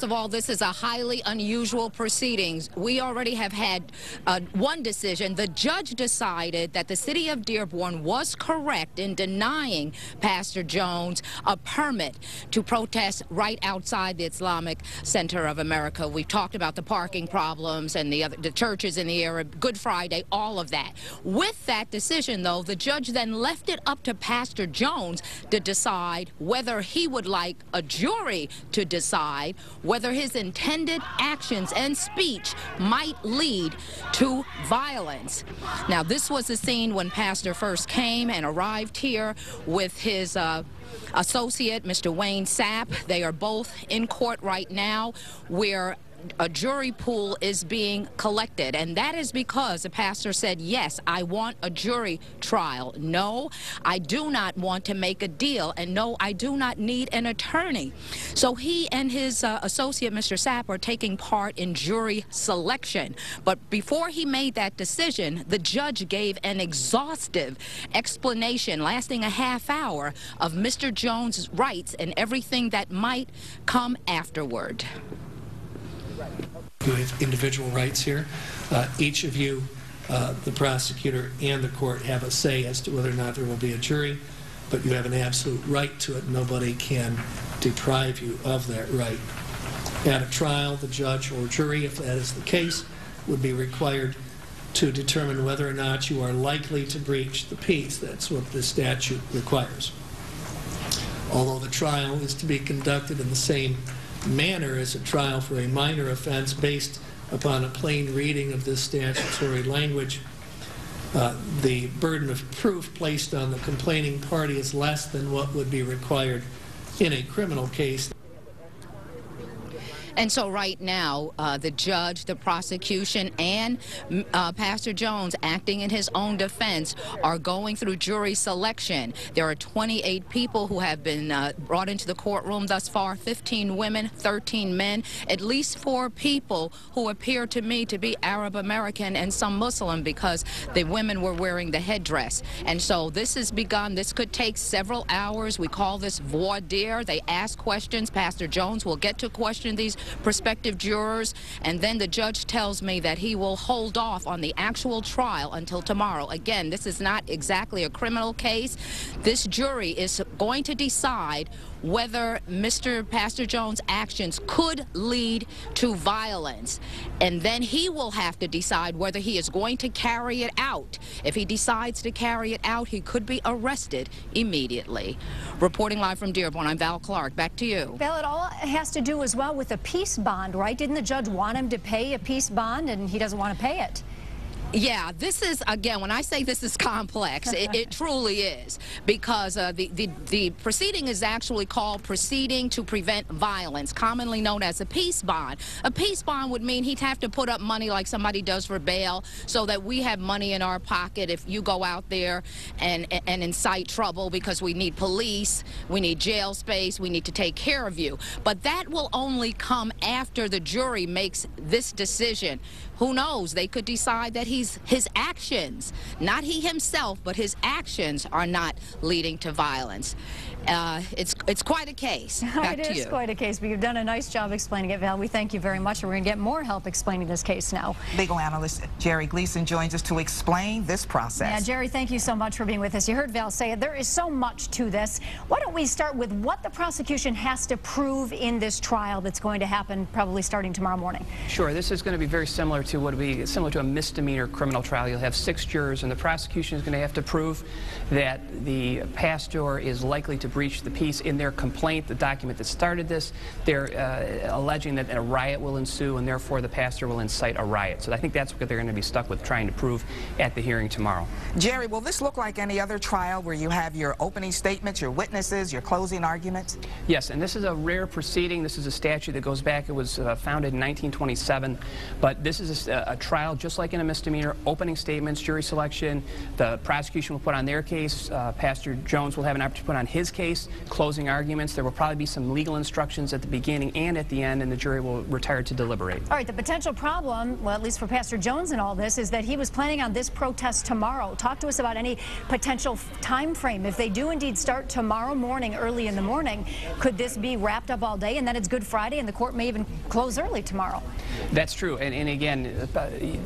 First of all, this is a highly unusual proceedings. We already have had one decision. The judge decided that the city of Dearborn was correct in denying Pastor Jones a permit to protest right outside the Islamic Center of America. We've talked about the parking problems and the churches in the area, Good Friday, all of that. With that decision, though, the judge then left it up to Pastor Jones to decide whether he would like a jury to decide whether his intended actions and speech might lead to violence. Now, this was the scene when Pastor first came and arrived here with his associate, Mr. Wayne Sapp. They are both in court right now, where a jury pool is being collected, and that is because the pastor said, yes, I want a jury trial. No, I do not want to make a deal, and no, I do not need an attorney. So he and his associate, Mr. Sapp, are taking part in jury selection. But before he made that decision, the judge gave an exhaustive explanation lasting a half hour of Mr. Jones' rights and everything that might come afterward. You have individual rights here. Each of you, the prosecutor and the court, have a say as to whether or not there will be a jury, but you have an absolute right to it. Nobody can deprive you of that right. At a trial, the judge or jury, if that is the case, would be required to determine whether or not you are likely to breach the peace. That's what the statute requires. Although the trial is to be conducted in the same manner as a trial for a minor offense based upon a plain reading of this statutory language, the burden of proof placed on the complaining party is less than what would be required in a criminal case. And so right now, the judge, the prosecution, and Pastor Jones, acting in his own defense, are going through jury selection. There are 28 people who have been brought into the courtroom thus far, 15 women, 13 men, at least 4 people who appear to me to be Arab American and some Muslim, because the women were wearing the headdress. And so this has begun. This could take several hours. We call this voir dire. They ask questions. Pastor Jones will get to question these prospective jurors, and then the judge tells me that he will hold off on the actual trial until tomorrow. Again, this is not exactly a criminal case. This jury is going to decide whether Pastor Jones' actions could lead to violence, and then he will have to decide whether he is going to carry it out. If he decides to carry it out, he could be arrested immediately. Reporting live from Dearborn, I'm Val Clark. Back to you. Val, it all has to do as well with a peace bond, right? Didn't the judge want him to pay a peace bond, and he doesn't want to pay it? Yeah, this is, again, when I say this is complex, it truly is, because the proceeding is actually called Proceeding to Prevent Violence, commonly known as a peace bond. A peace bond would mean he'd have to put up money like somebody does for bail, so that we have money in our pocket if you go out there and incite trouble, because we need police, we need jail space, we need to take care of you. But that will only come after the jury makes this decision. Who knows? They could decide that his actions, not he himself, but his actions are not leading to violence. It's quite a case. Back to you. It is quite a case, but you've done a nice job explaining it, Val. We thank you very much, and we're going to get more help explaining this case now. Legal analyst Jerry Gleason joins us to explain this process. Yeah, Jerry, thank you so much for being with us. You heard Val say it. There is so much to this. Why don't we start with what the prosecution has to prove in this trial that's going to happen probably starting tomorrow morning? Sure. This is going to be very similar to what would be similar to a misdemeanor criminal trial. You'll have 6 jurors, and the prosecution is going to have to prove that the pastor is likely to breach the peace. In their complaint, the document that started this, they're alleging that a riot will ensue, and therefore the pastor will incite a riot. So I think that's what they're going to be stuck with, trying to prove at the hearing tomorrow. Jerry, will this look like any other trial where you have your opening statements, your witnesses, your closing arguments? Yes, and this is a rare proceeding. This is a statute that goes back. It was founded in 1927, but this is a trial just like in a misdemeanor misdemeanor, opening statements, jury selection. The prosecution will put on their case. Pastor Jones will have an opportunity to put on his case, closing arguments. There will probably be some legal instructions at the beginning and at the end, and the jury will retire to deliberate. All right, the potential problem, well, at least for Pastor Jones in all this, is that he was planning on this protest tomorrow. Talk to us about any potential time frame. If they do indeed start tomorrow morning, early in the morning, could this be wrapped up all day, and then it's Good Friday, and the court may even close early tomorrow? That's true, and again,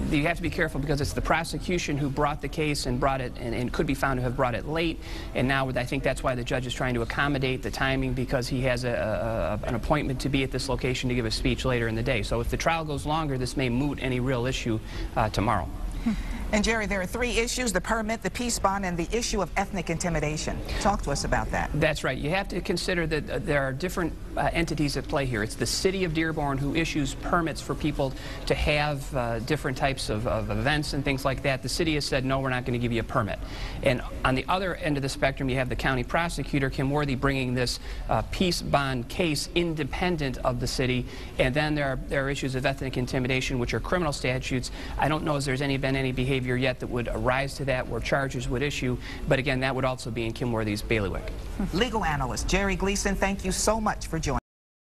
you have to be careful because it's the prosecution who brought the case and brought it, and could be found to have brought it late, and now I think that's why the judge is trying to accommodate the timing, because he has an appointment to be at this location to give a speech later in the day. So if the trial goes longer, this may moot any real issue tomorrow. And Jerry, there are 3 issues: the permit, the peace bond, and the issue of ethnic intimidation. Talk to us about that. That's right. You have to consider that there are different entities at play here. It's the city of Dearborn who issues permits for people to have different types of events and things like that. The city has said, no, we're not going to give you a permit. And on the other end of the spectrum, you have the county prosecutor, Kim Worthy, bringing this peace bond case independent of the city. And then there are issues of ethnic intimidation, which are criminal statutes. I don't know if there's been any behavior yet that would arise to that where charges would issue, but again, that would also be in Kim Worthy's bailiwick. Legal analyst Jerry Gleason, thank you so much for joining